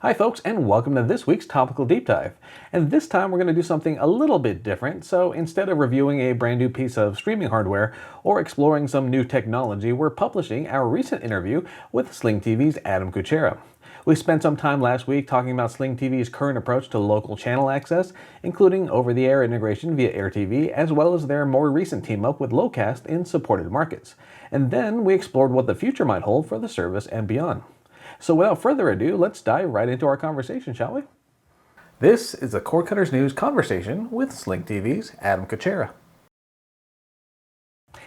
Hi, folks, and welcome to this week's Topical Deep Dive. And this time we're going to do something a little bit different. So instead of reviewing a brand new piece of streaming hardware or exploring some new technology, we're publishing our recent interview with Sling TV's Adam Kucera. We spent some time last week talking about Sling TV's current approach to local channel access, including over-the-air integration via AirTV, as well as their more recent team-up with Locast in supported markets. And then we explored what the future might hold for the service and beyond. So without further ado, let's dive right into our conversation, shall we? This is the Cord Cutters News conversation with Sling TV's Adam Kucera.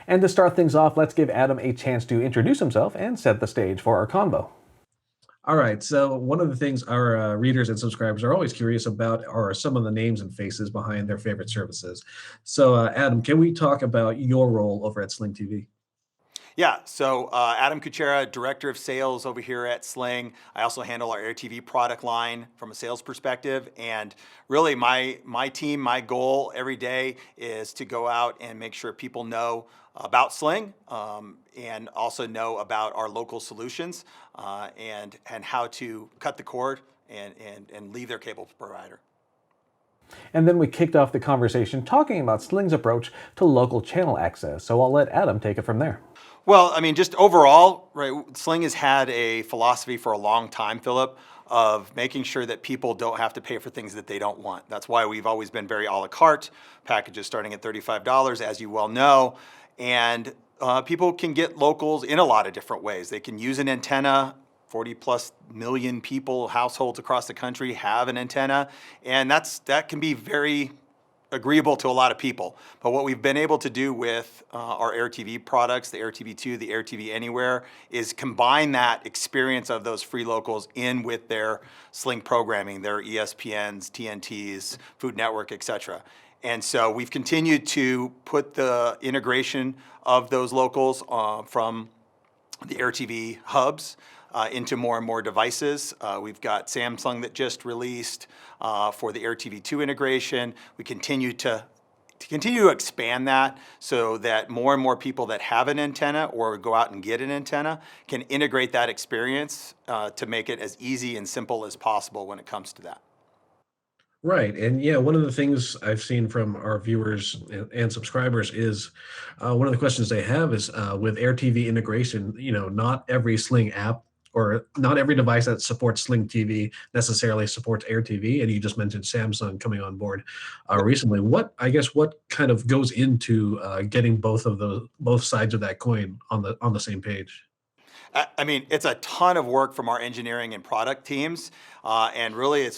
And to start things off, let's give Adam a chance to introduce himself and set the stage for our convo. All right, so one of the things our readers and subscribers are always curious about are some of the names and faces behind their favorite services. So Adam, can we talk about your role over at Sling TV? Yeah, so Adam Kucera, Director of Sales over here at Sling. I also handle our AirTV product line from a sales perspective. And really my team, my goal every day is to go out and make sure people know about Sling and also know about our local solutions and how to cut the cord and leave their cable provider. And then we kicked off the conversation talking about Sling's approach to local channel access. So I'll let Adam take it from there. Well, I mean, just overall, right, Sling has had a philosophy for a long time, Philip, of making sure that people don't have to pay for things that they don't want. That's why we've always been very a la carte, packages starting at $35, as you well know. And people can get locals in a lot of different ways. They can use an antenna. 40 plus million people, households across the country have an antenna. And that can be very agreeable to a lot of people. But what we've been able to do with our AirTV products, the AirTV2, the AirTV Anywhere, is combine that experience of those free locals in with their Sling programming, their ESPNs, TNTs, Food Network, etc. And so we've continued to put the integration of those locals from the AirTV hubs into more and more devices. We've got Samsung that just released for the AirTV2 integration. We continue to expand that so that more and more people that have an antenna or go out and get an antenna can integrate that experience to make it as easy and simple as possible when it comes to that. Right. And yeah, one of the things I've seen from our viewers and subscribers is one of the questions they have is with AirTV integration, not every Sling app or not every device that supports Sling TV necessarily supports AirTV. And you just mentioned Samsung coming on board recently. What kind of goes into getting both sides of that coin on the same page? I mean, it's a ton of work from our engineering and product teams, and really,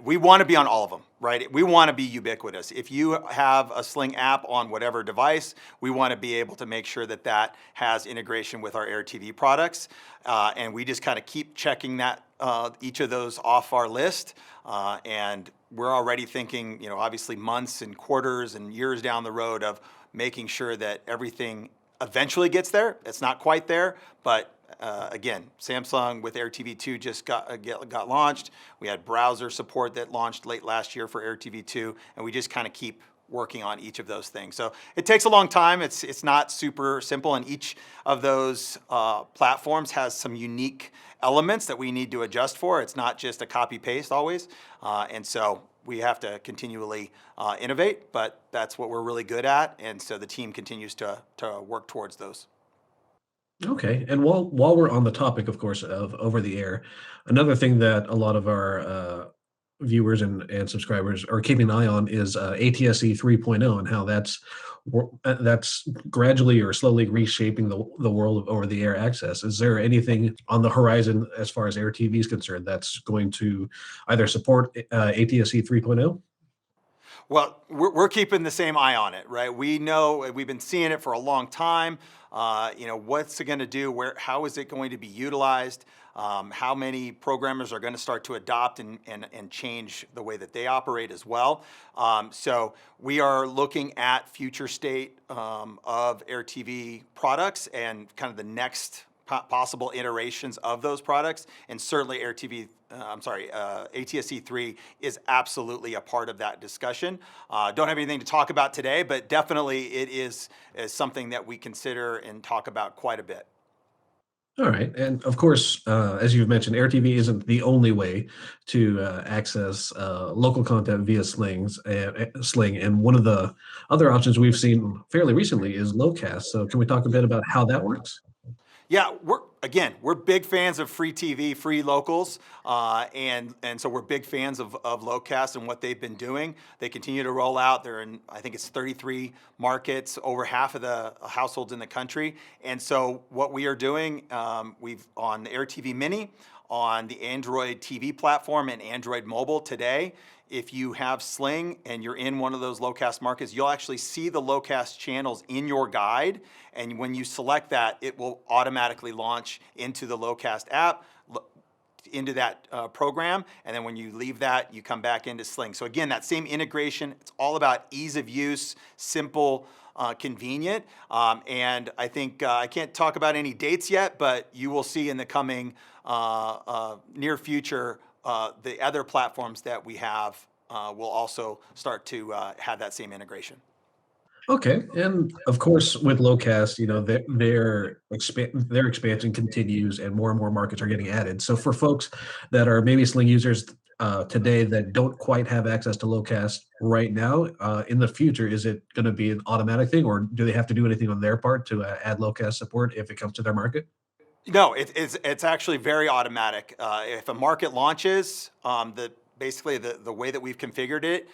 we want to be on all of them, right? We want to be ubiquitous. If you have a Sling app on whatever device, we want to be able to make sure that that has integration with our AirTV products, and we just kind of keep checking that each of those off our list, and we're already thinking, obviously months and quarters and years down the road of making sure that everything eventually gets there. It's not quite there, but again, Samsung with AirTV2 just got launched. We had browser support that launched late last year for AirTV2, and we just kind of keep working on each of those things. So it takes a long time. It's not super simple, and each of those platforms has some unique elements that we need to adjust for. It's not just a copy paste always, and so we have to continually innovate, but that's what we're really good at, and so the team continues to work towards those. Okay, and while we're on the topic, of course, of over the air, another thing that a lot of our viewers and subscribers are keeping an eye on is ATSC 3.0 and how that's gradually or slowly reshaping the world of over the air access. Is there anything on the horizon as far as Air TV is concerned that's going to either support ATSC 3.0? Well, we're keeping the same eye on it, right? We know we've been seeing it for a long time. What's it going to do? How is it going to be utilized? How many programmers are going to start to adopt and change the way that they operate as well? So we are looking at future state of AirTV products and kind of the next possible iterations of those products, and certainly ATSC 3 is absolutely a part of that discussion. Don't have anything to talk about today, but definitely it is something that we consider and talk about quite a bit. All right, and of course, as you've mentioned, AirTV isn't the only way to access local content via Sling, and one of the other options we've seen fairly recently is Locast. So, can we talk a bit about how that works? Yeah, we're big fans of free TV, free locals, and so we're big fans of Locast and what they've been doing. They continue to roll out. They're in, I think it's 33 markets, over half of the households in the country. And so what we are doing, we've on the AirTV Mini, on the Android TV platform and Android mobile today. If you have Sling and you're in one of those low-cast markets, you'll actually see the low-cast channels in your guide. And when you select that, it will automatically launch into the low-cast app, into that program. And then when you leave that, you come back into Sling. So again, that same integration, it's all about ease of use, simple, convenient. And I think I can't talk about any dates yet, but you will see in the coming near future, the other platforms that we have will also start to have that same integration. Okay, and of course, with Lowcast, their expansion continues, and more markets are getting added. So for folks that are maybe Sling users today that don't quite have access to Lowcast right now, in the future, is it going to be an automatic thing, or do they have to do anything on their part to add Lowcast support if it comes to their market? No, it's actually very automatic. If a market launches, basically the way that we've configured it,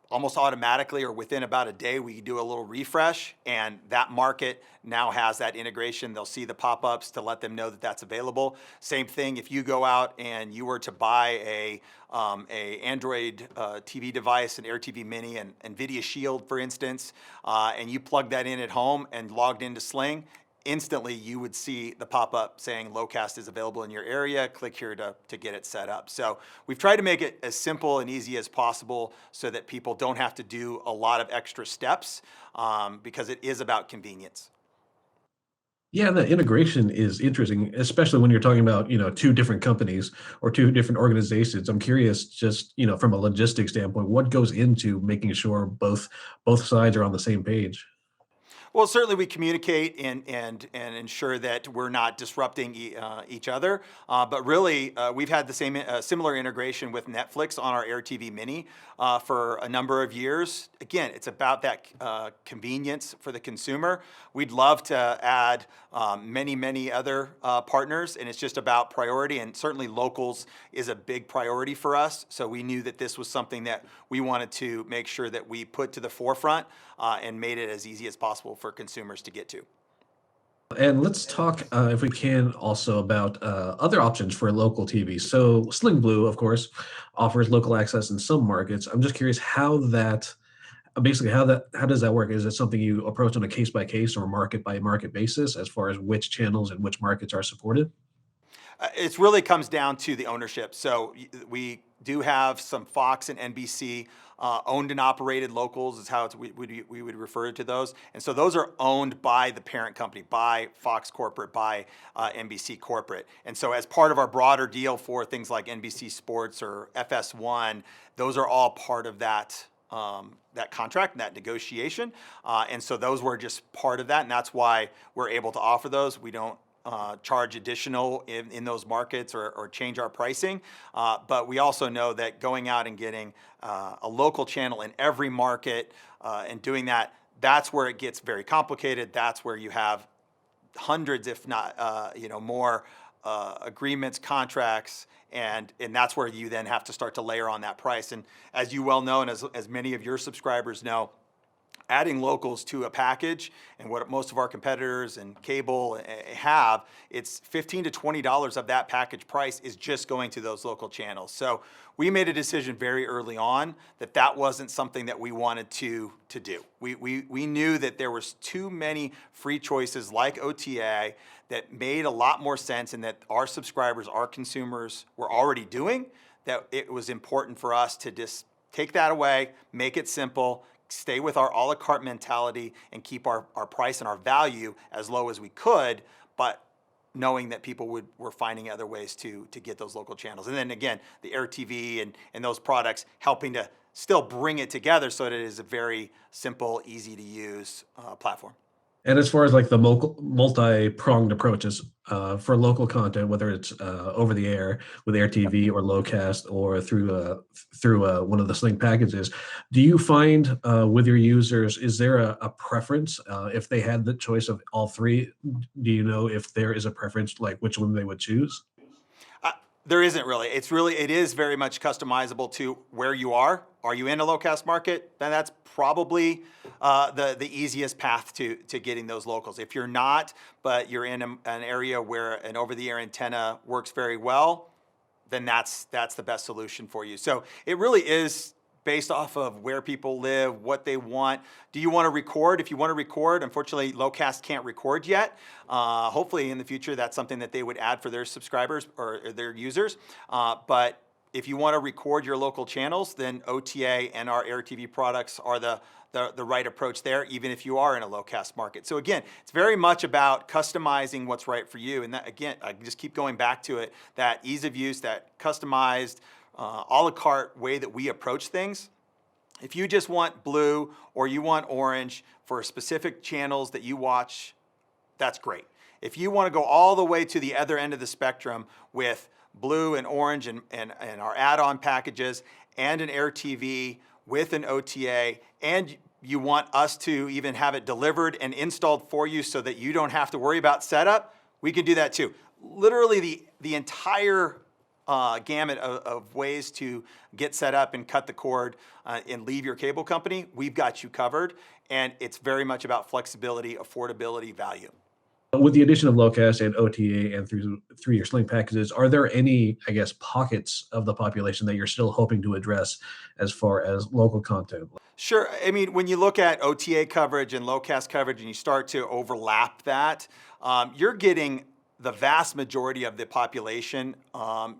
almost automatically or within about a day, we do a little refresh, and that market now has that integration. They'll see the pop-ups to let them know that that's available. Same thing if you go out and you were to buy a Android TV device, an AirTV Mini, and NVIDIA Shield, for instance, and you plug that in at home and logged into Sling. Instantly you would see the pop-up saying Lowcast is available in your area. Click here to get it set up. So we've tried to make it as simple and easy as possible so that people don't have to do a lot of extra steps, because it is about convenience. Yeah, the integration is interesting, especially when you're talking about, two different companies or two different organizations. I'm curious, just, from a logistics standpoint, what goes into making sure both sides are on the same page? Well, certainly we communicate and ensure that we're not disrupting each other. But really, we've had the same similar integration with Netflix on our AirTV Mini for a number of years. Again, it's about that convenience for the consumer. We'd love to add many other partners, and it's just about priority. And certainly, locals is a big priority for us. So we knew that this was something that we wanted to make sure that we put to the forefront and made it as easy as possible for consumers to get to. And let's talk, if we can, also about other options for local TV. So Sling Blue, of course, offers local access in some markets. I'm just curious how does that work? Is it something you approach on a case by case or market by market basis as far as which channels and which markets are supported? It really comes down to the ownership. So we do have some Fox and NBC owned and operated locals is how we would refer to those. And so those are owned by the parent company, by Fox Corporate, by NBC Corporate. And so as part of our broader deal for things like NBC Sports or FS1, those are all part of that contract and that negotiation. And so those were just part of that. And that's why we're able to offer those. We don't charge additional in those markets or change our pricing. But we also know that going out and getting a local channel in every market and doing that, that's where it gets very complicated. That's where you have hundreds, if not more agreements, contracts, and that's where you then have to start to layer on that price. And as you well know, and as many of your subscribers know, adding locals to a package and what most of our competitors and cable have, it's $15 to $20 of that package price is just going to those local channels. So we made a decision very early on that that wasn't something that we wanted to do. We knew that there was too many free choices like OTA that made a lot more sense and that our subscribers, our consumers were already doing, that it was important for us to just take that away, make it simple, stay with our a la carte mentality and keep our price and our value as low as we could, but knowing that people were finding other ways to get those local channels. And then again, the AirTV and those products helping to still bring it together so that it is a very simple, easy to use platform. And as far as like the multi-pronged approaches for local content, whether it's over the air with AirTV or Locast or through one of the Sling packages, do you find with your users, is there a preference if they had the choice of all three? Do you know if there is a preference, like which one they would choose? Uh, there isn't really. It is very much customizable to where you are. Are you in a low cost market? Then that's probably the easiest path to getting those locals. If you're not, but you're in an area where an over the air antenna works very well, then that's the best solution for you. So it really is based off of where people live, what they want. Do you want to record? If you want to record, unfortunately, Locast can't record yet. Hopefully, in the future, that's something that they would add for their subscribers or their users. But if you want to record your local channels, then OTA and our AirTV products are the right approach there, even if you are in a low-cast market. So again, it's very much about customizing what's right for you. And that, again, I just keep going back to it, that ease of use, that customized, a la carte way that we approach things. If you just want blue or you want orange for specific channels that you watch, that's great. If you want to go all the way to the other end of the spectrum with blue and orange and our add-on packages and an AirTV with an OTA, and you want us to even have it delivered and installed for you so that you don't have to worry about setup, we can do that too. Literally the entire gamut of ways to get set up and cut the cord and leave your cable company, we've got you covered. And it's very much about flexibility, affordability, value. With the addition of Locast and OTA and through your Sling packages, are there any, I guess, pockets of the population that you're still hoping to address as far as local content? Sure. I mean, when you look at OTA coverage and Locast coverage and you start to overlap that, you're getting the vast majority of the population.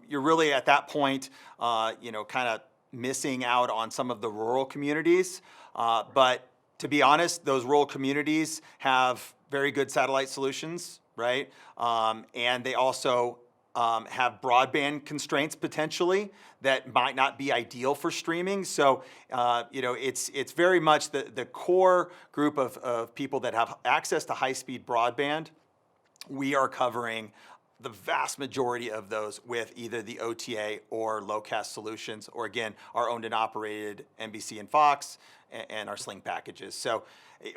You're really at that point, kind of missing out on some of the rural communities. But to be honest, those rural communities have very good satellite solutions, right? And they also have broadband constraints potentially that might not be ideal for streaming. So, it's very much the core group of people that have access to high-speed broadband. We are covering the vast majority of those with either the OTA or low-cast solutions, or again, our owned and operated NBC and Fox and our Sling packages. So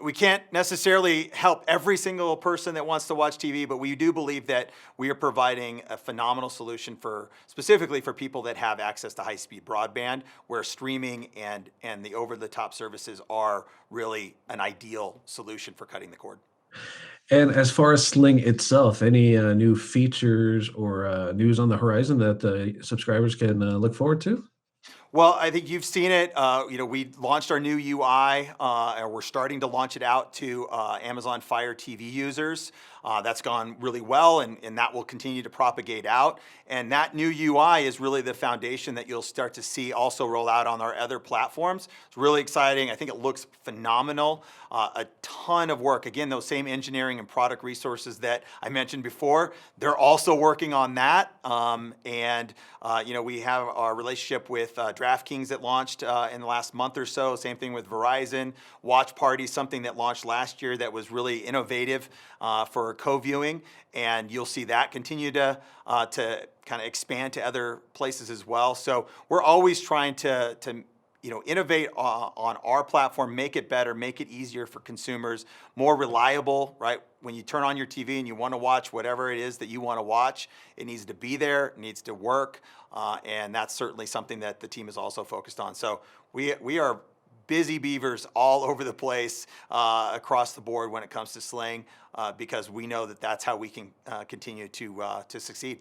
we can't necessarily help every single person that wants to watch TV, but we do believe that we are providing a phenomenal solution specifically for people that have access to high-speed broadband, where streaming and the over-the-top services are really an ideal solution for cutting the cord. And as far as Sling itself, any new features or news on the horizon that subscribers can look forward to? Well, I think you've seen it. We launched our new UI, and we're starting to launch it out to Amazon Fire TV users. That's gone really well, and that will continue to propagate out. And that new UI is really the foundation that you'll start to see also roll out on our other platforms. It's really exciting. I think it looks phenomenal. A ton of work. Again, those same engineering and product resources that I mentioned before, they're also working on that. We have our relationship with DraftKings that launched in the last month or so. Same thing with Verizon. Watch Party, something that launched last year that was really innovative for co-viewing, and you'll see that continue to kind of expand to other places as well. So we're always trying to innovate on our platform, make it better, make it easier for consumers, more reliable, right? When you turn on your TV and you want to watch whatever it is that you want to watch, it needs to be there, it needs to work, and that's certainly something that the team is also focused on. So we are busy beavers all over the place across the board when it comes to Sling, because we know that that's how we can continue to succeed.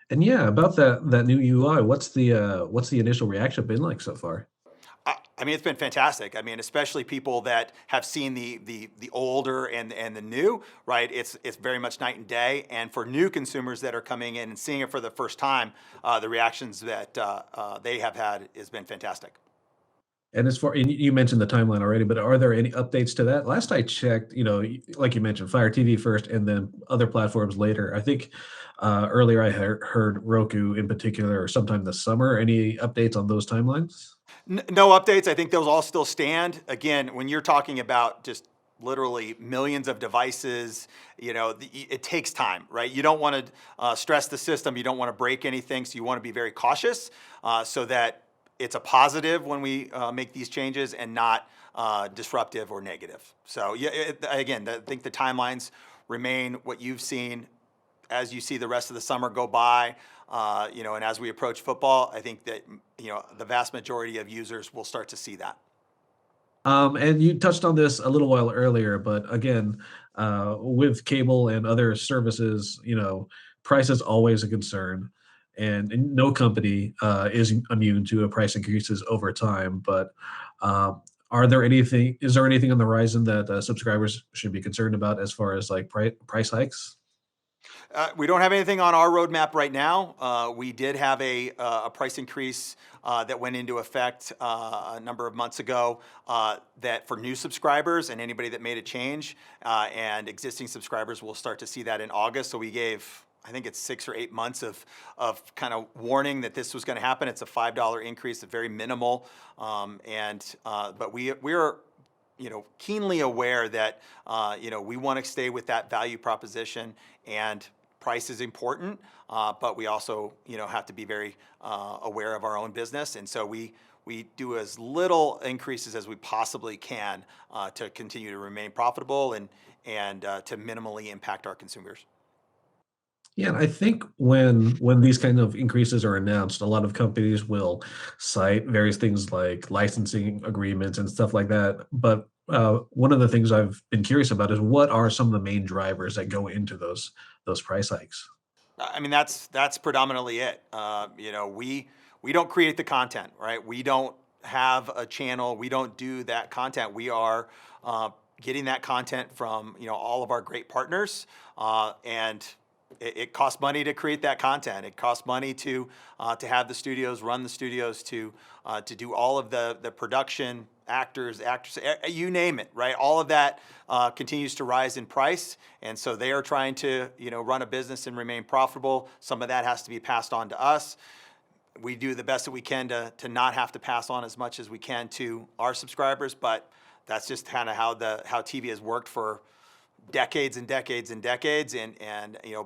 And yeah, about that new UI, what's the initial reaction been like so far? I mean, it's been fantastic. I mean, especially people that have seen the older and the new, right? It's very much night and day. And for new consumers that are coming in and seeing it for the first time, the reactions that they have had has been fantastic. And you mentioned the timeline already, but are there any updates to that? Last I checked, like you mentioned, Fire TV first and then other platforms later. I think earlier I heard Roku in particular, or sometime this summer. Any updates on those timelines? No updates. I think those all still stand. Again, when you're talking about just literally millions of devices. It takes time, right? You don't want to stress the system. You don't want to break anything. So you want to be very cautious so that it's a positive when we make these changes and not disruptive or negative. So yeah, again, I think the timelines remain what you've seen as you see the rest of the summer go by, and as we approach football, I think that, the vast majority of users will start to see that. And you touched on this a little while earlier, but again, with cable and other services, price is always a concern, and no company is immune to price increases over time. But is there anything on the horizon that subscribers should be concerned about as far as like price hikes? We don't have anything on our roadmap right now. We did have a price increase that went into effect a number of months ago that for new subscribers and anybody that made a change, and existing subscribers will start to see that in August. So we gave, I think it's 6 or 8 months of kind of warning that this was going to happen. It's a $5 increase, very minimal, but we're keenly aware that we want to stay with that value proposition, and price is important, but we also have to be very aware of our own business, and so we do as little increases as we possibly can to continue to remain profitable and to minimally impact our consumers. Yeah, and I think when these kind of increases are announced, a lot of companies will cite various things like licensing agreements and stuff like that. But one of the things I've been curious about is what are some of the main drivers that go into those price hikes? I mean, that's predominantly it. We don't create the content, right? We don't have a channel. We don't do that content. We are getting that content from all of our great partners, and it costs money to create that content. It costs money to have the studios run the studios to do all of the production, actors, you name it, right? All of that continues to rise in price, and so they are trying to run a business and remain profitable. Some of that has to be passed on to us. We do the best that we can to not have to pass on as much as we can to our subscribers, but that's just kind of how TV has worked for decades and decades and decades,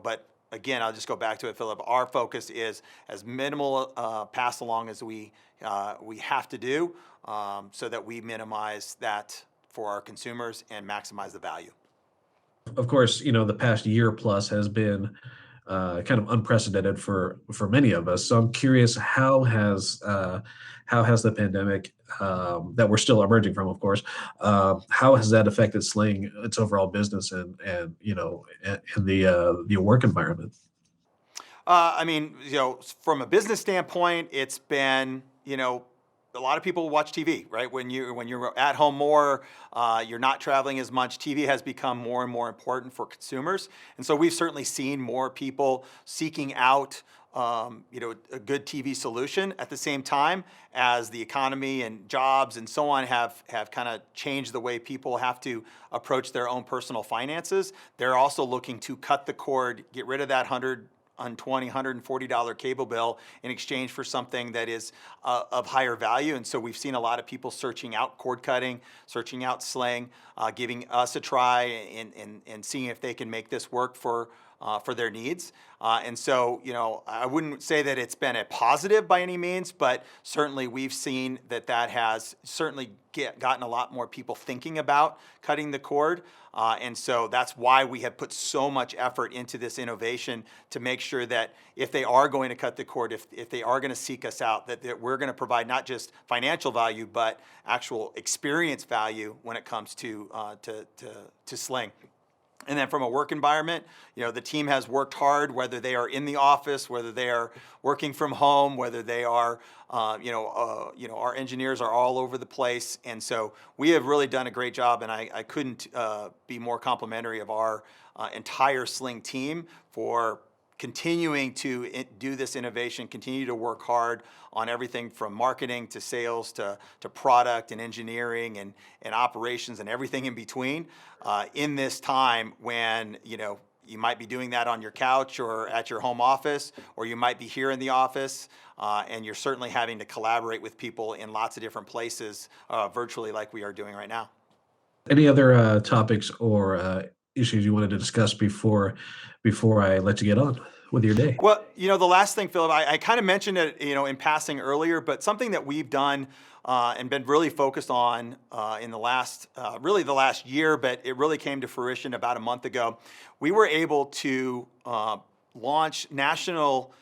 but again, I'll just go back to it, Philip. Our focus is as minimal pass along as we have to do, so that we minimize that for our consumers and maximize the value. Of course, the past year plus has been kind of unprecedented for many of us. So I'm curious, how has the pandemic that we're still emerging from, of course, how has that affected Sling, its overall business, and the work environment? I mean, from a business standpoint, it's been, a lot of people watch TV, right? When you're at home more, you're not traveling as much. TV has become more and more important for consumers, and so we've certainly seen more people seeking out, a good TV solution. At the same time, as the economy and jobs and so on have kind of changed the way people have to approach their own personal finances, they're also looking to cut the cord, get rid of that $140 cable bill in exchange for something that is of higher value. And so we've seen a lot of people searching out cord cutting, searching out Sling, giving us a try and seeing if they can make this work for their needs. And so, I wouldn't say that it's been a positive by any means, but certainly we've seen that has certainly gotten a lot more people thinking about cutting the cord. And so that's why we have put so much effort into this innovation to make sure that if they are going to cut the cord, if they are going to seek us out, that we're going to provide not just financial value, but actual experience value when it comes to Sling. And then from a work environment, the team has worked hard, whether they are in the office, whether they are working from home, whether they are, our engineers are all over the place. And so we have really done a great job, and I couldn't be more complimentary of our entire Sling team for continuing to do this innovation, continue to work hard on everything from marketing to sales to product and engineering and operations and everything in between, in this time when you might be doing that on your couch or at your home office, or you might be here in the office, and you're certainly having to collaborate with people in lots of different places virtually like we are doing right now. Any other topics or issues you wanted to discuss before I let you get on with your day? Well, the last thing, Philip, I kind of mentioned it, in passing earlier, but something that we've done and been really focused on in the last, really the last year, but it really came to fruition about a month ago. We were able to launch national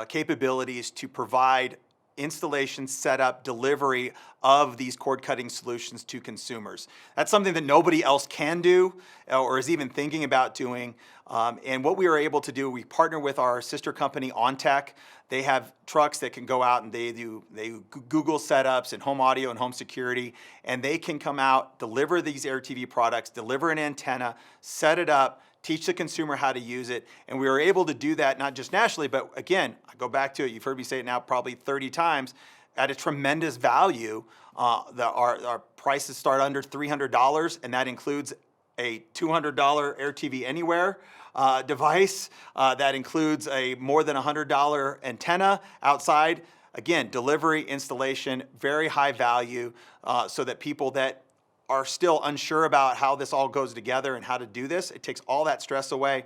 capabilities to provide installation, setup, delivery of these cord cutting solutions to consumers. That's something that nobody else can do or is even thinking about doing. And what we were able to do, we partner with our sister company, OnTech. They have trucks that can go out and they do Google setups and home audio and home security, and they can come out, deliver these AirTV products, deliver an antenna, set it up, teach the consumer how to use it. And we were able to do that not just nationally, but again, I go back to it, you've heard me say it now probably 30 times, at a tremendous value. Our prices start under $300, and that includes a $200 AirTV Anywhere device. That includes a more than $100 antenna outside. Again, delivery, installation, very high value, so that people that are still unsure about how this all goes together and how to do this, it takes all that stress away.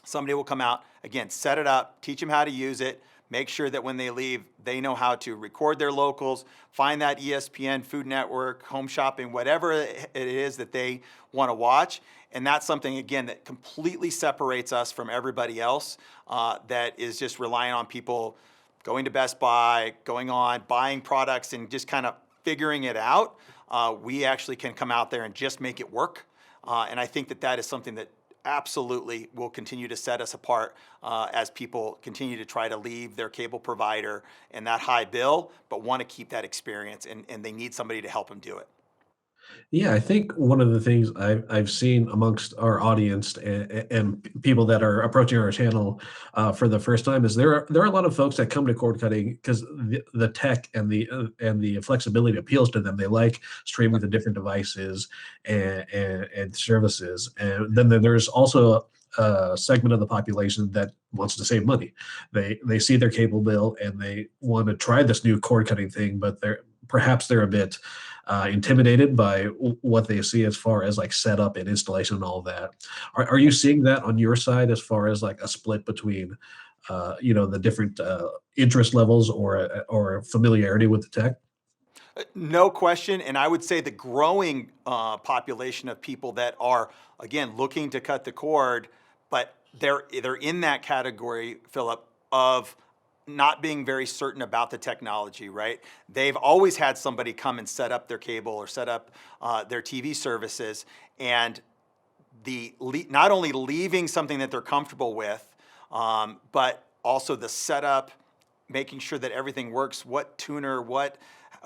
Somebody will come out, again, set it up, teach them how to use it, make sure that when they leave, they know how to record their locals, find that ESPN, Food Network, Home Shopping, whatever it is that they want to watch. And that's something, again, that completely separates us from everybody else that is just relying on people going to Best Buy, going on, buying products and just kind of figuring it out. We actually can come out there and just make it work. And I think that that is something that absolutely will continue to set us apart as people continue to try to leave their cable provider and that high bill, but want to keep that experience, and they need somebody to help them do it. Yeah, I think one of the things I've seen amongst our audience and people that are approaching our channel for the first time is there are a lot of folks that come to cord cutting because the tech and the flexibility appeals to them. They like streaming to different devices and services, and then there's also a segment of the population that wants to save money. They see their cable bill and they want to try this new cord cutting thing, but they're a bit intimidated by what they see as far as like setup and installation and all that. Are you seeing that on your side as far as like a split between, the different interest levels or familiarity with the tech? No question. And I would say the growing population of people that are, again, looking to cut the cord, but they're in that category, Philip, of not being very certain about the technology, right? They've always had somebody come and set up their cable or set up their TV services, and not only leaving something that they're comfortable with, but also the setup, making sure that everything works, what tuner, what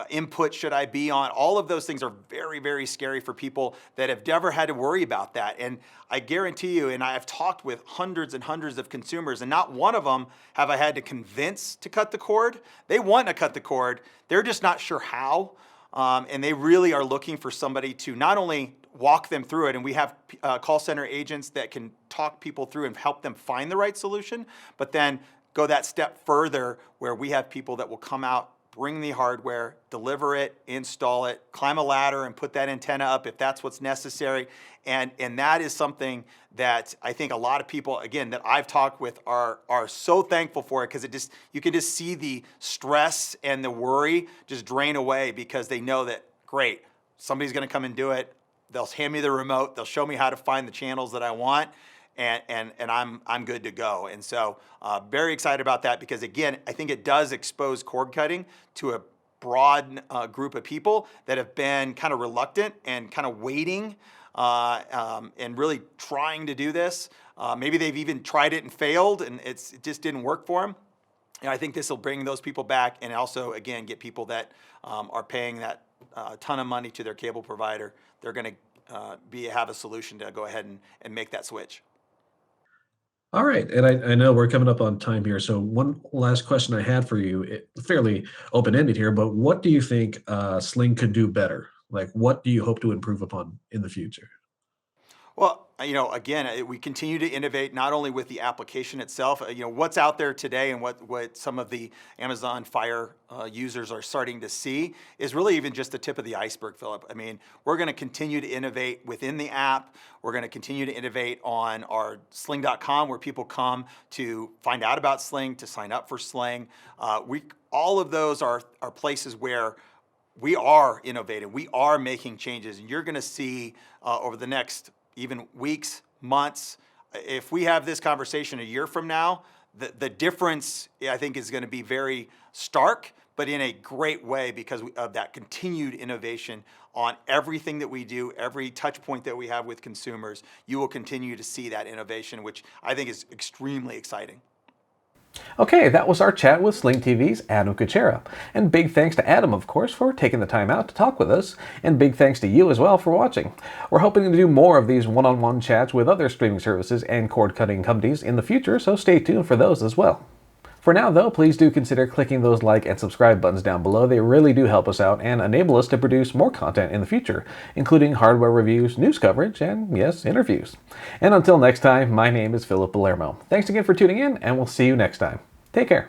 input should I be on? All of those things are very, very scary for people that have never had to worry about that. And I guarantee you, and I've talked with hundreds and hundreds of consumers, and not one of them have I had to convince to cut the cord. They want to cut the cord, they're just not sure how. And they really are looking for somebody to not only walk them through it, and we have call center agents that can talk people through and help them find the right solution, but then go that step further where we have people that will come out, bring the hardware, deliver it, install it, climb a ladder and put that antenna up if that's what's necessary. And that is something that I think a lot of people, again, that I've talked with are so thankful for it, because you can just see the stress and the worry just drain away, because they know that, great, somebody's gonna come and do it. They'll hand me the remote, they'll show me how to find the channels that I want, and I'm good to go. And so very excited about that, because again, I think it does expose cord cutting to a broad group of people that have been kind of reluctant and kind of waiting and really trying to do this. Maybe they've even tried it and failed, and it just didn't work for them. And I think this will bring those people back, and also, again, get people that are paying that ton of money to their cable provider. They're going to have a solution to go ahead and make that switch. All right, and I know we're coming up on time here, so one last question I had for you, fairly open-ended here, but what do you think Sling could do better? Like, what do you hope to improve upon in the future? Well, again, we continue to innovate not only with the application itself, what's out there today and what some of the Amazon Fire users are starting to see is really even just the tip of the iceberg, Philip. I mean, we're going to continue to innovate within the app. We're going to continue to innovate on our Sling.com, where people come to find out about Sling, to sign up for Sling. All of those are places where we are innovating. We are making changes, and you're going to see over the next even weeks, months, if we have this conversation a year from now, the difference, I think, is going to be very stark, but in a great way because of that continued innovation on everything that we do, every touch point that we have with consumers. You will continue to see that innovation, which I think is extremely exciting. Okay, that was our chat with Sling TV's Adam Kucera. And big thanks to Adam, of course, for taking the time out to talk with us. And big thanks to you as well for watching. We're hoping to do more of these one-on-one chats with other streaming services and cord-cutting companies in the future, so stay tuned for those as well. For now, though, please do consider clicking those like and subscribe buttons down below. They really do help us out and enable us to produce more content in the future, including hardware reviews, news coverage, and, yes, interviews. And until next time, my name is Philip Palermo. Thanks again for tuning in, and we'll see you next time. Take care.